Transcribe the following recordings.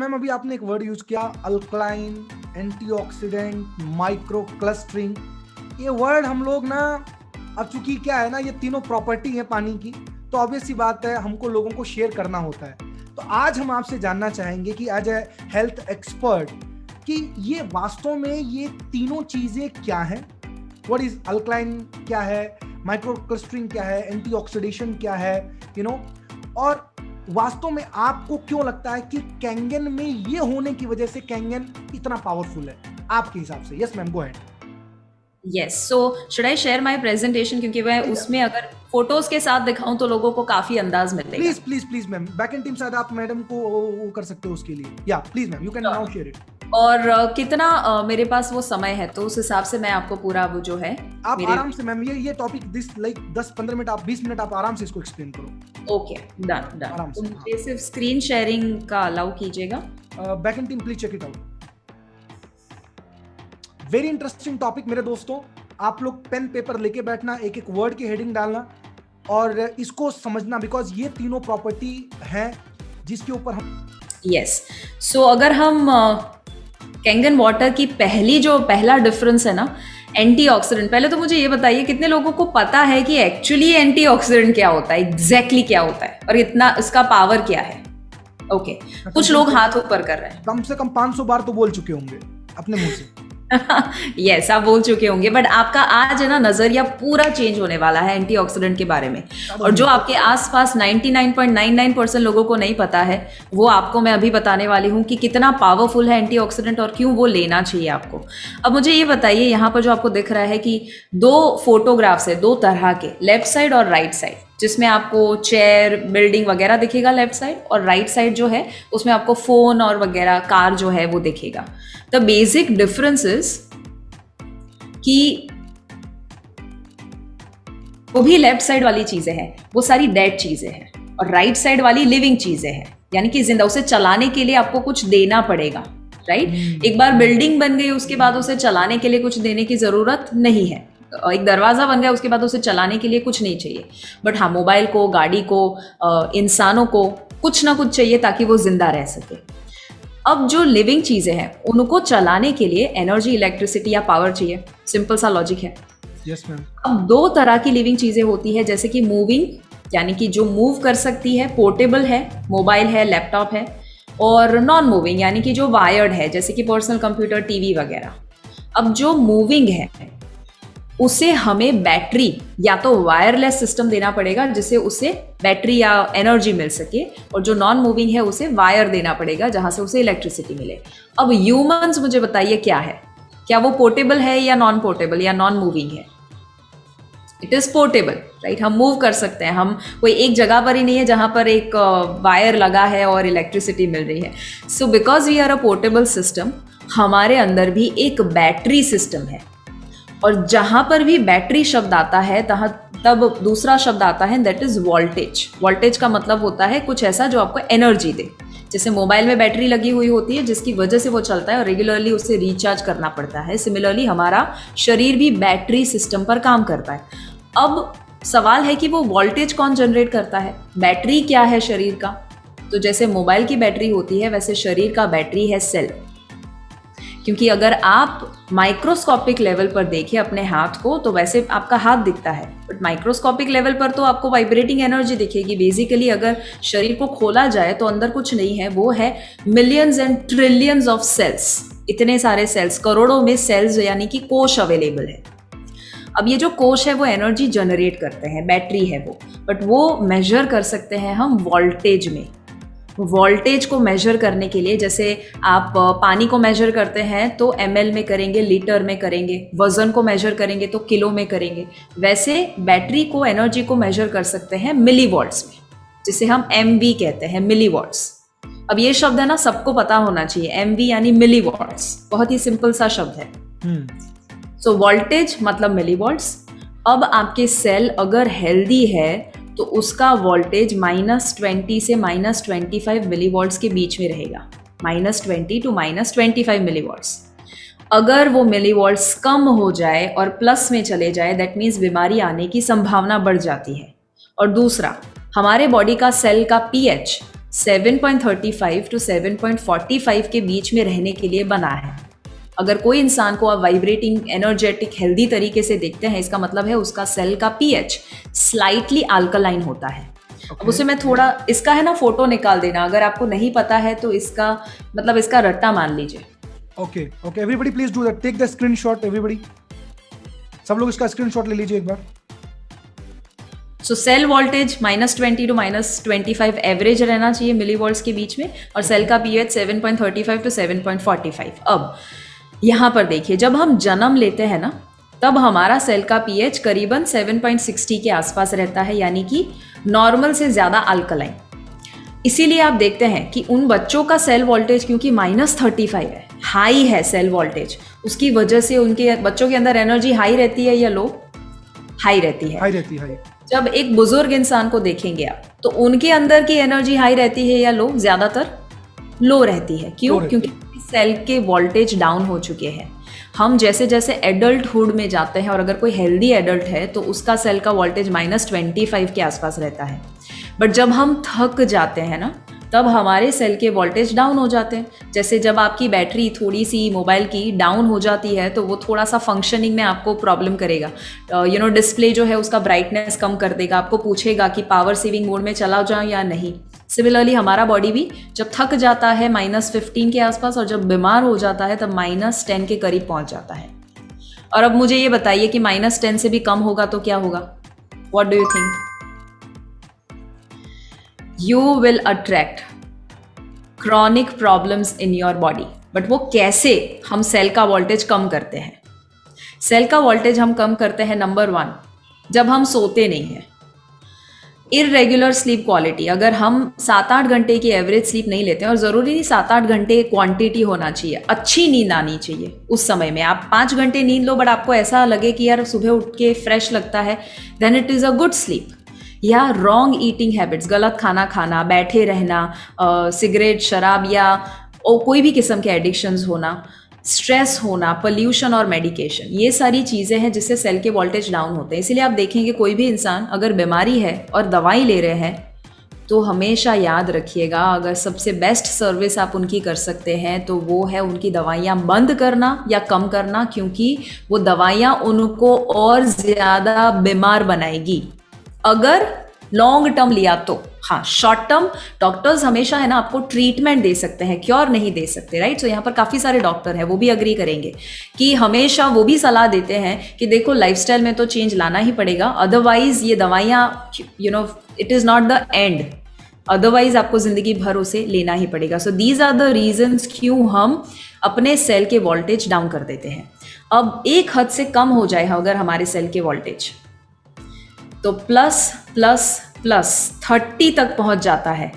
Ma'am अभी आपने एक वर्ड यूज किया, अल्कलाइन, एंटीऑक्सीडेंट, माइक्रो क्लस्टरिंग। ये वर्ड हम लोग ना, अब चूंकि क्या है ना, ये तीनों प्रॉपर्टी है पानी की, तो ऑब्वियस सी बात है हमको लोगों को शेयर करना होता है। तो आज हम आपसे जानना चाहेंगे कि एज ए हेल्थ एक्सपर्ट कि ये वास्तव में ये तीनों चीजें क्या हैं। व्हाट इज अल्कलाइन, क्या है माइक्रो क्लस्टरिंग, क्या है एंटीऑक्सीडेशन, क्या है और वास्तव में आपको क्यों लगता है कि कैंगन में ये होने की वजह से कैंगन इतना पावरफुल है आपके हिसाब से। Yes ma'am, go ahead. Yes, so should I share my presentation, क्योंकि मैं उसमें अगर फोटोज के साथ दिखाऊं तो लोगों को काफी अंदाज मिलेगा। Please please please ma'am, back end team शायद आप मैडम को वो कर सकते हो उसके लिए। या please ma'am, you can now share it. और कितना मेरे पास वो समय है तो उस हिसाब से मैं आपको पूरा वो जो है आप मेरे आराम से मैम ये टॉपिक दिस लाइक 10-15 मिनट, आप 20 मिनट आप आराम से इसको एक्सप्लेन करो। Okay, done done. आराम तो से, मुझे सिर्फ स्क्रीन शेयरिंग का अलाउ कीजिएगा। Back end team please check it out. Very interesting topic मेरे दोस्तों। आप लोग पेन पेपर लेके बैठना, एक एक वर्ड की हेडिंग डालना और इसको समझना, बिकॉज ये तीनों प्रॉपर्टी हैं जिसके ऊपर हम यस, सो अगर हम कैंगन वाटर की पहला डिफरेंस है ना, एंटीऑक्सीडेंट। पहले तो मुझे ये बताइए कितने लोगों को पता है कि एक्चुअली एंटीऑक्सीडेंट क्या होता है, एग्जैक्टली क्या होता है और इतना इसका पावर क्या है। ओके, कुछ लोग हाथ ऊपर कर रहे हैं। कम से कम 500 बार तो बोल चुके होंगे अपने मुंह से। यस, आप बोल चुके होंगे, बट आपका आज है ना नजरिया पूरा चेंज होने वाला है एंटीऑक्सीडेंट के बारे में। और जो आपके आसपास 99.99% लोगों को नहीं पता है, वो आपको मैं अभी बताने वाली हूँ कि कितना पावरफुल है एंटीऑक्सीडेंट और क्यों वो लेना चाहिए आपको। अब मुझे ये बताइए, यहाँ पर जो आपको दिख रहा है कि दो फोटोग्राफ्स है, दो तरह के, लेफ्ट साइड और राइट साइड, जिसमें आपको चेयर, बिल्डिंग वगैरह दिखेगा लेफ्ट साइड, और राइट साइड जो है उसमें आपको फोन और वगैरह कार जो है वो दिखेगा। द बेसिक डिफरेंस इज कि वो भी लेफ्ट साइड वाली चीजें हैं, वो सारी डेड चीजें हैं, और राइट साइड वाली लिविंग चीजें हैं, यानी कि जिंदा। उसे चलाने के लिए आपको कुछ देना पड़ेगा, राइट? एक बार बिल्डिंग बन गई उसके बाद उसे चलाने के लिए कुछ देने की जरूरत नहीं है। एक दरवाजा बन गया उसके बाद उसे चलाने के लिए कुछ नहीं चाहिए। बट हाँ, मोबाइल को, गाड़ी को, इंसानों को कुछ ना कुछ चाहिए ताकि वो जिंदा रह सके। अब जो लिविंग चीजें हैं उनको चलाने के लिए एनर्जी, इलेक्ट्रिसिटी या पावर चाहिए। सिंपल सा लॉजिक है। Yes ma'am. अब दो तरह की लिविंग चीजें होती है, जैसे कि मूविंग, यानी कि जो मूव कर सकती है, पोर्टेबल है, मोबाइल है, लैपटॉप है, और नॉन मूविंग यानी कि जो वायर्ड है, जैसे कि पर्सनल कंप्यूटर, टीवी वगैरह। अब जो मूविंग है उसे हमें बैटरी या तो वायरलेस सिस्टम देना पड़ेगा जिससे उसे बैटरी या एनर्जी मिल सके, और जो नॉन मूविंग है उसे वायर देना पड़ेगा जहां से उसे इलेक्ट्रिसिटी मिले। अब ह्यूमंस, मुझे बताइए क्या है, क्या वो पोर्टेबल है या नॉन पोर्टेबल या नॉन मूविंग है? It is portable, right? हम मूव कर सकते हैं, हम कोई एक जगह पर ही नहीं है जहां पर एक वायर लगा है और इलेक्ट्रिसिटी मिल रही है। So because we are a portable system, हमारे अंदर भी एक बैटरी सिस्टम है, और जहां पर भी बैटरी शब्द आता है तब दूसरा शब्द आता है, दैट इज वोल्टेज। वोल्टेज का मतलब होता है कुछ ऐसा जो आपको एनर्जी दे। जैसे मोबाइल में बैटरी लगी हुई होती है जिसकी वजह से वो चलता है और रेगुलरली उससे रिचार्ज करना पड़ता है। सिमिलरली हमारा शरीर भी बैटरी सिस्टम पर काम करता है। अब सवाल है कि वो वोल्टेज कौन जनरेट करता है? बैटरी क्या है शरीर का? तो जैसे मोबाइल की बैटरी होती है वैसे शरीर का बैटरी है सेल। क्योंकि अगर आप माइक्रोस्कोपिक लेवल पर देखें अपने हाथ को तो वैसे आपका हाथ दिखता है, बट माइक्रोस्कोपिक लेवल पर तो आपको वाइब्रेटिंग एनर्जी दिखेगी। बेसिकली अगर शरीर को खोला जाए तो अंदर कुछ नहीं है, वो है millions and trillions of cells. इतने सारे सेल्स, करोड़ों में सेल्स यानी कि कोश अवेलेबल है। अब ये जो कोश है वो एनर्जी जनरेट करते हैं, बैटरी है वो, बट वो मेजर कर सकते हैं हम वोल्टेज में। वोल्टेज को मेजर करने के लिए, जैसे आप पानी को मेजर करते हैं तो ml में करेंगे, लीटर में करेंगे, वजन को मेजर करेंगे तो किलो में करेंगे, वैसे बैटरी को, एनर्जी को मेजर कर सकते हैं मिलीवॉट्स में, जिसे हम MV कहते हैं, मिलीवॉट्स। अब ये शब्द है ना सबको पता होना चाहिए, MV यानी मिलीवॉट्स, बहुत ही सिंपल सा शब्द है। सो वोल्टेज मतलब मिलीवॉट्स। अब आपके सेल अगर हेल्दी है तो उसका वोल्टेज -20 से -25 मिलीवॉट्स के बीच में रहेगा, -20 to -25 मिलीवॉट्स। अगर वो मिलीवॉट्स कम हो जाए और प्लस में चले जाए, दैट मीन्स बीमारी आने की संभावना बढ़ जाती है। और दूसरा, हमारे बॉडी का सेल का pH 7.35 टू 7.45 के बीच में रहने के लिए बना है। अगर कोई इंसान को आप वाइब्रेटिंग, एनर्जेटिक, हेल्दी तरीके से देखते हैं, इसका मतलब है उसका सेल का पीएच स्लाइटली अल्कलाइन होता है। अब उसे मैं थोड़ा, इसका है ना फोटो निकाल देना, अगर आपको नहीं पता है तो इसका मतलब इसका रट्टा मान लीजिए। Okay okay, everybody please do that, take the screenshot everybody, सब लोग इसका स्क्रीनशॉट ले लीजिए एक बार। So cell voltage -20 to -25 average रहना चाहिए मिलीवोल्ट्स के बीच में, और सेल का पीएच 7.35 टू 7.45। अब यहाँ पर देखिए, जब हम जन्म लेते हैं ना, तब हमारा सेल का पीएच करीबन 7.60 के आसपास रहता है, यानी कि नॉर्मल से ज़्यादा अल्कलाइन। इसीलिए आप देखते हैं कि उन बच्चों का सेल वोल्टेज क्योंकि -35 है, हाई है सेल वोल्टेज, उसकी वजह से उनके बच्चों के अंदर एनर्जी हाई रहती है या लो? हाई रहती है। हाई रहती है। जब एक बुजुर्ग इंसान को देखेंगे आप, तो उनके अंदर की एनर्जी हाई रहती है या लो? ज़्यादातर लो रहती है। क्यों? क्योंकि सेल के वोल्टेज डाउन हो चुके हैं। हम जैसे जैसे एडल्टहुड में जाते हैं, और अगर कोई हेल्दी एडल्ट है तो उसका सेल का वोल्टेज -25 के आसपास रहता है। बट जब हम थक जाते हैं ना, तब हमारे सेल के वोल्टेज डाउन हो जाते हैं। जैसे जब आपकी बैटरी थोड़ी सी मोबाइल की डाउन हो जाती है, तो वो थोड़ा सा फंक्शनिंग में आपको प्रॉब्लम करेगा। डिस्प्ले जो है उसका ब्राइटनेस कम कर देगा, आपको पूछेगा कि पावर सेविंग मोड में चला जाऊँ या नहीं। सिमिलरली हमारा बॉडी भी जब थक जाता है -15 के आसपास, और जब बीमार हो जाता है तब -10 के करीब पहुंच जाता है। और अब मुझे ये बताइए कि -10 से भी कम होगा तो क्या होगा? What do you think? You will attract chronic problems in your body. But वो कैसे हम सेल का वोल्टेज कम करते हैं? सेल का वोल्टेज हम कम करते हैं, नंबर 1, जब हम सोते नहीं हैं। इरेगुलर स्लीप क्वालिटी, अगर हम 7-8 घंटे की एवरेज स्लीप नहीं लेते हैं, और ज़रूरी नहीं 7-8 घंटे क्वांटिटी होना चाहिए, अच्छी नींद आनी चाहिए उस समय में। आप 5 घंटे नींद लो बट आपको ऐसा लगे कि यार सुबह उठ के फ्रेश लगता है, then it is a good sleep. या रॉन्ग ईटिंग हैबिट्स, गलत खाना खाना, बैठे रहना, सिगरेट, शराब या कोई भी किस्म के एडिक्शंस होना, स्ट्रेस होना, पोल्यूशन और मेडिकेशन, ये सारी चीज़ें हैं जिससे सेल के वोल्टेज डाउन होते हैं। इसीलिए आप देखेंगे कोई भी इंसान अगर बीमारी है और दवाई ले रहे हैं, तो हमेशा याद रखिएगा, अगर सबसे बेस्ट सर्विस आप उनकी कर सकते हैं तो वो है उनकी दवाइयाँ बंद करना या कम करना, क्योंकि वो दवाइयाँ उनको और ज़्यादा बीमार बनाएगी अगर लॉन्ग टर्म लिया तो। हाँ, शॉर्ट टर्म डॉक्टर्स हमेशा है ना आपको ट्रीटमेंट दे सकते हैं, क्योर नहीं दे सकते, राइट? सो यहाँ पर काफ़ी सारे डॉक्टर हैं, वो भी अग्री करेंगे कि हमेशा वो भी सलाह देते हैं कि देखो लाइफस्टाइल में तो चेंज लाना ही पड़ेगा, अदरवाइज ये दवाइयाँ it is not the end, otherwise आपको ज़िंदगी भर उसे लेना ही पड़ेगा। So these are the reasons क्यों हम अपने सेल के वोल्टेज डाउन कर देते हैं। अब एक हद से कम हो जाए अगर हमारे सेल के वोल्टेज, तो +30 तक पहुंच जाता है,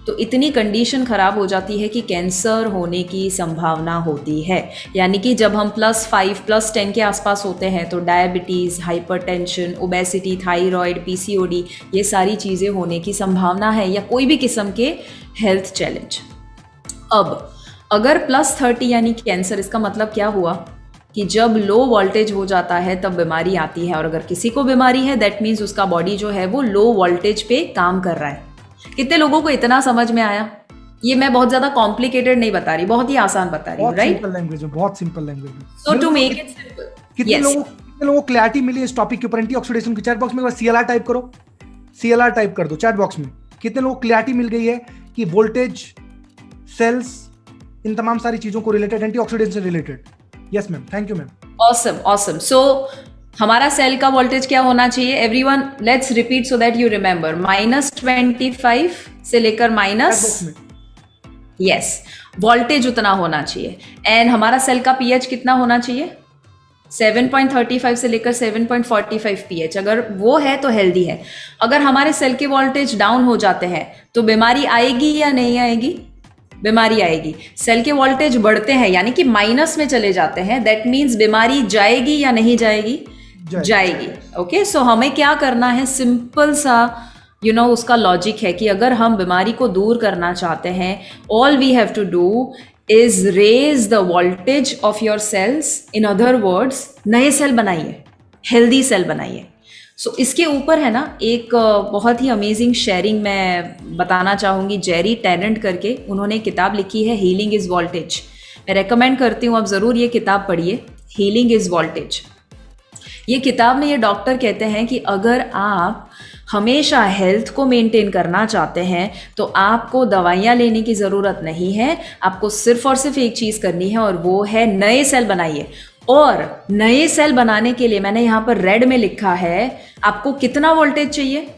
तो इतनी कंडीशन खराब हो जाती है कि कैंसर होने की संभावना होती है। यानी कि जब हम +5, +10 के आसपास होते हैं तो diabetes, hypertension, obesity, thyroid, PCOD, ये सारी चीज़ें होने की संभावना है, या कोई भी किस्म के हेल्थ चैलेंज। अब अगर +30 यानी कैंसर, इसका मतलब क्या हुआ कि जब लो वोल्टेज हो जाता है तब बीमारी आती है, और अगर किसी को बीमारी है दैट मीन्स उसका बॉडी जो है वो लो वोल्टेज पे काम कर रहा है। कितने लोगों को इतना समझ में आया? ये मैं बहुत ज्यादा कॉम्प्लिकेटेड नहीं बता रही, बहुत ही आसान बता रही हूँ, राइट? सिंपल लैंग्वेज में, बहुत सिंपल लैंग्वेज में। सो टू मेक इट सिंपल, कितने लोगों को क्लैरिटी मिली इस टॉपिक के ऊपर? एंटीऑक्सीडेशन की चैट बॉक्स में CLR टाइप करो, CLR टाइप कर दो चैट बॉक्स में। कितने लोगों को क्लैरिटी मिल गई है कि वोल्टेज, सेल्स, इन तमाम सारी चीजों को रिलेटेड, एंटीऑक्सीडेंट से related? Yes ma'am, thank you ma'am. Awesome. So हमारा सेल का वोल्टेज क्या होना चाहिए? Everyone let's repeat so that you remember. -25 से लेकर यस, वोल्टेज उतना होना चाहिए। एंड हमारा सेल का पीएच कितना होना चाहिए? 7.35 से लेकर 7.45 पीएच। अगर वो है तो हेल्दी है। अगर हमारे सेल के वोल्टेज डाउन हो जाते हैं तो बीमारी आएगी या नहीं आएगी? बीमारी आएगी। सेल के वोल्टेज बढ़ते हैं यानी कि माइनस में चले जाते हैं, दैट मीन्स बीमारी जाएगी या नहीं जाएगी? जाएगी। ओके, सो हमें क्या करना है? सिंपल सा उसका लॉजिक है कि अगर हम बीमारी को दूर करना चाहते हैं, all we have to do is raise the voltage of your cells. In other words, नए सेल बनाइए, हेल्दी सेल बनाइए। सो इसके ऊपर है ना एक बहुत ही अमेजिंग शेयरिंग मैं बताना चाहूँगी। जेरी टेनेंट करके उन्होंने एक किताब लिखी है, हीलिंग इज़ वोल्टेज। मैं रेकमेंड करती हूँ आप ज़रूर ये किताब पढ़िए, हीलिंग इज़ वोल्टेज। ये किताब में ये डॉक्टर कहते हैं कि अगर आप हमेशा हेल्थ को मेंटेन करना चाहते हैं तो आपको दवाइयाँ लेने की ज़रूरत नहीं है, आपको सिर्फ और सिर्फ एक चीज़ करनी है और वो है नए सेल बनाइए। और नए सेल बनाने के लिए मैंने यहाँ पर रेड में लिखा है, आपको कितना वोल्टेज चाहिए?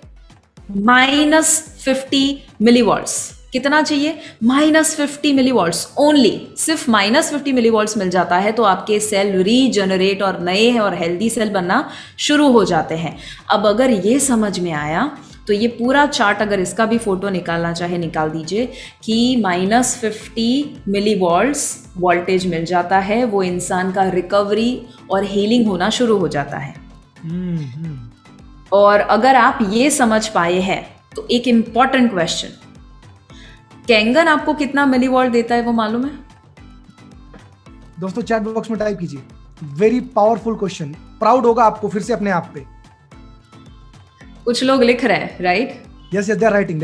-50 मिलीवॉल्ट्स। कितना चाहिए? -50 मिलीवॉल्ट्स ओनली। सिर्फ -50 मिलीवॉल्ट्स मिल जाता है तो आपके सेल रीजनरेट और नए और हेल्दी सेल बनना शुरू हो जाते हैं। अब अगर ये समझ में आया तो ये पूरा चार्ट, अगर इसका भी फोटो निकालना चाहे निकाल दीजिए कि -50 मिलीवॉल्ट्स वोल्टेज मिल जाता है, वो इंसान का रिकवरी और हीलिंग होना शुरू हो जाता है। और अगर आप ये समझ पाए हैं तो एक इम्पॉर्टेंट क्वेश्चन, कैंगन आपको कितना मिलीवॉल्ट देता है वो मालूम है? दोस्तों चैट बॉक्स में टाइप कीजिए, वेरी पावरफुल क्वेश्चन, प्राउड होगा आपको फिर से अपने आप पे। कुछ लोग लिख रहे हैं, right? Yes yes, they are writing.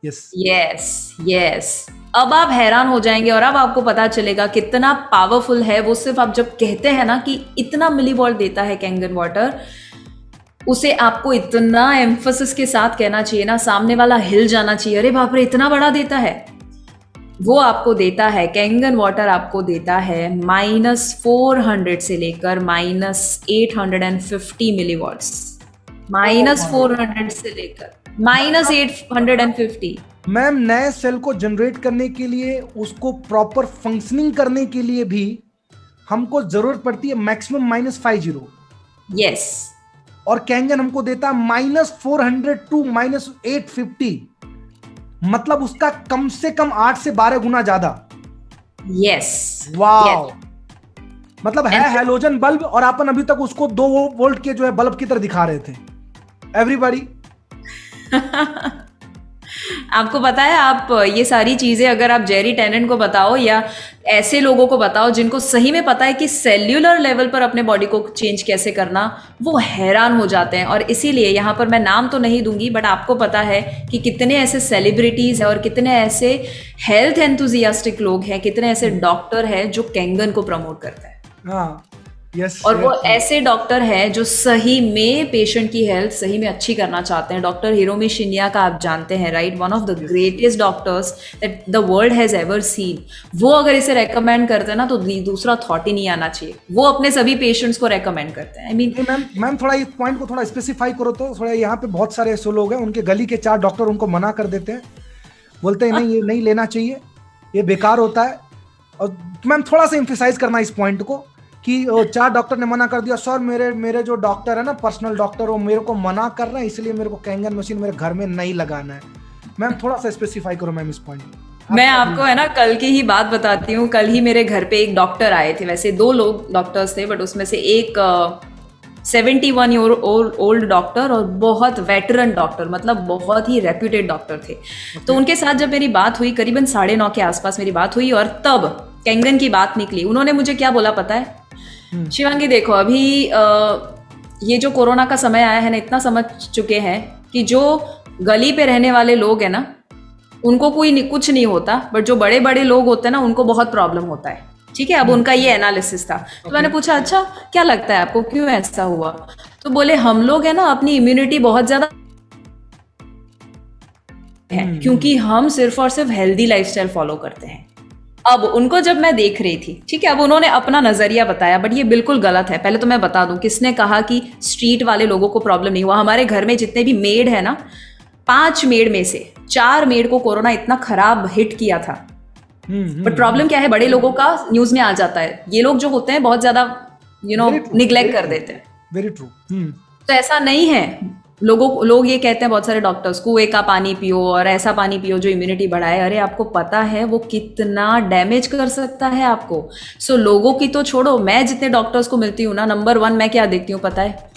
Yes yes yes. अब आप हैरान हो जाएंगे और अब आपको पता चलेगा कितना पावरफुल है वो। सिर्फ आप जब कहते हैं ना कि इतना मिलीवॉल्ट देता है कैंगन वाटर, उसे आपको इतना एम्फसिस के साथ कहना चाहिए ना, सामने वाला हिल जाना चाहिए, अरे बाप रे इतना बड़ा देता है। वो आपको देता है, कैंगन वाटर आपको देता है -400 से लेकर -850 मिलीवॉट्स। -400 से लेकर -850। मैम, नए सेल को जनरेट करने के लिए, उसको प्रॉपर फंक्शनिंग करने के लिए भी हमको जरूरत पड़ती है मैक्सिमम -50। यस। और कैंगन हमको देता है -400 टू -850, मतलब उसका कम से कम 8 से 12 गुना ज्यादा। यस। वाओ। मतलब है हैलोजन बल्ब और अपन अभी तक उसको 2 वोल्ट के जो है बल्ब की तरह दिखा रहे थे। एवरीबॉडी आपको पता है, आप ये सारी चीजें अगर आप जेरी टेनेंट को बताओ या ऐसे लोगों को बताओ जिनको सही में पता है कि सेल्यूलर लेवल पर अपने बॉडी को चेंज कैसे करना, वो हैरान हो जाते हैं। और इसीलिए यहाँ पर मैं नाम तो नहीं दूंगी, बट आपको पता है कि कितने ऐसे सेलिब्रिटीज हैं और कितने ऐसे हेल्थ एंथुजियास्टिक लोग हैं, कितने ऐसे डॉक्टर हैं जो कैंगन को प्रमोट करते हैं। हाँ, यस। और वो ऐसे डॉक्टर हैं जो सही में पेशेंट की हेल्थ सही में अच्छी करना चाहते हैं। डॉक्टर हिरोमी शिन्या का आप जानते हैं, right? One of the greatest doctors that the world has ever seen. वो अगर इसे रेकमेंड करते हैं ना तो दूसरा थॉट ही नहीं आना चाहिए। वो अपने सभी पेशेंट्स को रेकमेंड करते हैं। आई मीन मैम थोड़ा इस पॉइंट को थोड़ा स्पेसिफाई करो तो थोड़ा। यहाँ पे बहुत सारे ऐसे लोग हैं, उनके गली के 4 डॉक्टर उनको मना कर देते हैं, बोलते हैं नहीं, ये नहीं लेना चाहिए, ये बेकार होता है। और मैम थोड़ा सा एम्फेसाइज करना इस पॉइंट को कि 4 डॉक्टर ने मना कर दिया, सर मेरे जो डॉक्टर है ना, पर्सनल डॉक्टर, वो मेरे को मना कर रहे हैं, इसलिए मेरे को कैंगन मशीन मेरे घर में नहीं लगाना है। मैम थोड़ा सा स्पेसिफाई करो मैम इस पॉइंट। मैं आपको है ना कल की ही बात बताती हूँ। कल ही मेरे घर पे एक डॉक्टर आए थे, वैसे 2 लोग डॉक्टर्स थे, बट उसमें से एक 71 ईयर ओल्ड डॉक्टर और बहुत वेटरन डॉक्टर, मतलब बहुत ही रेप्यूटेड डॉक्टर थे। तो उनके साथ जब मेरी बात हुई, करीबन 9:30 के आसपास मेरी बात हुई, और तब कैंगन की बात निकली। उन्होंने मुझे क्या बोला पता है? शिवांगी देखो, अभी ये जो कोरोना का समय आया है ना, इतना समझ चुके हैं कि जो गली पे रहने वाले लोग हैं ना, उनको कुछ नहीं होता, बट जो बड़े बड़े लोग होते हैं ना, उनको बहुत प्रॉब्लम होता है। ठीक है, अब उनका ये एनालिसिस था। तो मैंने पूछा, अच्छा क्या लगता है आपको, क्यों ऐसा हुआ? तो बोले हम लोग है ना अपनी इम्यूनिटी बहुत ज्यादा है, क्योंकि हम सिर्फ और सिर्फ हेल्दी लाइफस्टाइल फॉलो करते हैं। अब उनको जब मैं देख रही थी, ठीक है, अब उन्होंने अपना नजरिया बताया, बट ये बिल्कुल गलत है। पहले तो मैं बता दूं, किसने कहा कि स्ट्रीट वाले लोगों को प्रॉब्लम नहीं हुआ? हमारे घर में जितने भी मेड है ना, 5 मेड में से 4 मेड को कोरोना इतना खराब हिट किया था। बट प्रॉब्लम क्या है, बड़े लोगों का न्यूज में आ जाता है। ये लोग जो होते हैं बहुत ज्यादा निग्लेक्ट कर देते हैं। Very true. तो ऐसा नहीं है। लोग ये कहते हैं, बहुत सारे डॉक्टर्स, कुएं का पानी पियो और ऐसा पानी पियो जो इम्यूनिटी बढ़ाए। अरे आपको पता है वो कितना डैमेज कर सकता है आपको? सो लोगों की तो छोड़ो, मैं जितने डॉक्टर्स को मिलती हूँ ना, नंबर 1 मैं क्या देखती हूँ पता है?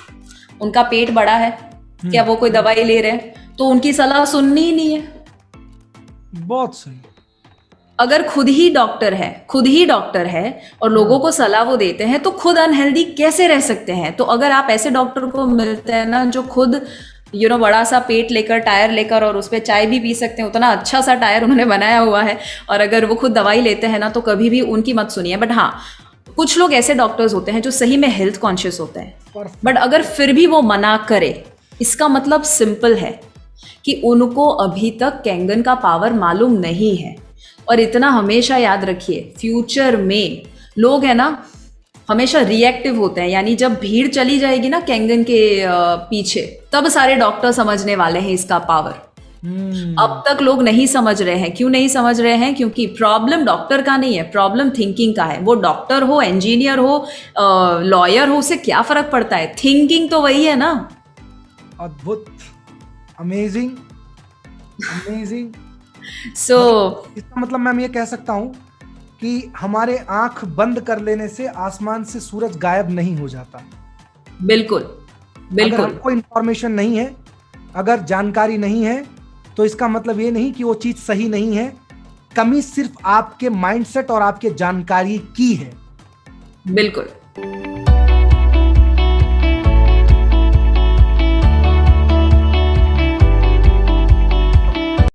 उनका पेट बड़ा है क्या, वो कोई दवाई ले रहे हैं, तो उनकी सलाह सुननी ही नहीं है। बहुत सही। अगर खुद ही डॉक्टर है और लोगों को सलाह वो देते हैं, तो खुद अनहेल्दी कैसे रह सकते हैं? तो अगर आप ऐसे डॉक्टर को मिलते हैं ना जो खुद बड़ा सा पेट लेकर, टायर लेकर, और उस पर चाय भी पी सकते हैं, उतना अच्छा सा टायर उन्होंने बनाया हुआ है, और अगर वो खुद दवाई लेते हैं ना, तो कभी भी उनकी मत सुनिए। बट हाँ, कुछ लोग ऐसे डॉक्टर्स होते हैं जो सही में हेल्थ कॉन्शियस होते हैं, बट अगर फिर भी वो मना करे, इसका मतलब सिंपल है कि उनको अभी तक कैंगन का पावर मालूम नहीं है। और इतना हमेशा याद रखिए, फ्यूचर में लोग है ना हमेशा रिएक्टिव होते हैं, यानी जब भीड़ चली जाएगी ना कैंगन के पीछे, तब सारे डॉक्टर समझने वाले हैं इसका पावर। अब तक लोग नहीं समझ रहे हैं। क्यों नहीं समझ रहे हैं? क्योंकि प्रॉब्लम डॉक्टर का नहीं है, प्रॉब्लम थिंकिंग का है। वो डॉक्टर हो, इंजीनियर हो, लॉयर हो, उससे क्या फर्क पड़ता है? थिंकिंग तो वही है ना। अद्भुत, अमेजिंग, अमेजिंग। सो इसका मतलब मैं ये कह सकता हूं कि हमारे आंख बंद कर लेने से आसमान से सूरज गायब नहीं हो जाता। बिल्कुल अगर हमको इंफॉर्मेशन नहीं है, अगर जानकारी नहीं है, तो इसका मतलब ये नहीं कि वो चीज सही नहीं है। कमी सिर्फ आपके माइंडसेट और आपके जानकारी की है। बिल्कुल।